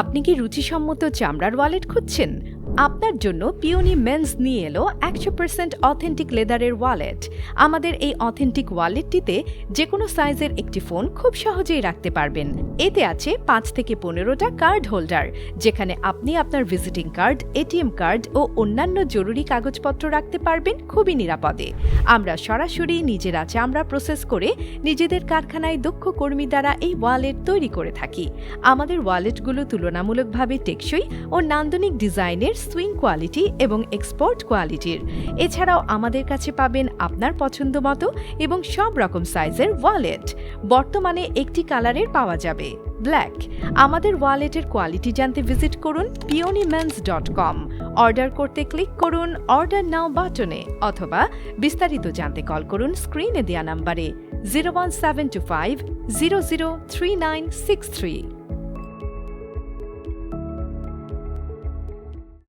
আপনি কি রুচিসম্মত চামড়ার ওয়ালেট খুঁজছেন? আপনার জন্য পিওনি মেন্স নিয়ে এলো 100% অথেন্টিক লেদারের ওয়ালেট। আমাদের এই অথেন্টিক ওয়ালেটটিতে যে কোনো সাইজের একটি ফোন খুব সহজেই রাখতে পারবেন। এতে আছে 5 থেকে 15টা কার্ড হোল্ডার, যেখানে আপনি আপনার ভিজিটিং কার্ড, এটিএম কার্ড ও অন্যান্য জরুরি কাগজপত্র রাখতে পারবেন খুবই নিরাপদে। আমরা সরাসরি নিজেরা চামড়া প্রসেস করে নিজেদের কারখানায় দক্ষ কর্মী দ্বারা এই ওয়ালেট তৈরি করে থাকি। আমাদের ওয়ালেটগুলো তুলনামূলকভাবে টেকসই ও নান্দনিক ডিজাইনের, সুইং কোয়ালিটি এবং এক্সপোর্ট কোয়ালিটির। এছাড়াও আমাদের কাছে পাবেন আপনার পছন্দ মতো এবং সব রকম সাইজের ওয়ালেট। বর্তমানে একটি কালারের পাওয়া যাবে, ব্ল্যাক। আমাদের ওয়ালেটের কোয়ালিটি জানতে ভিজিট করুন peonymens.com। অর্ডার করতে ক্লিক করুন অর্ডার নাও বাটনে, অথবা বিস্তারিত জানতে কল করুন স্ক্রিনে দেয়া নাম্বারে 01725 003963।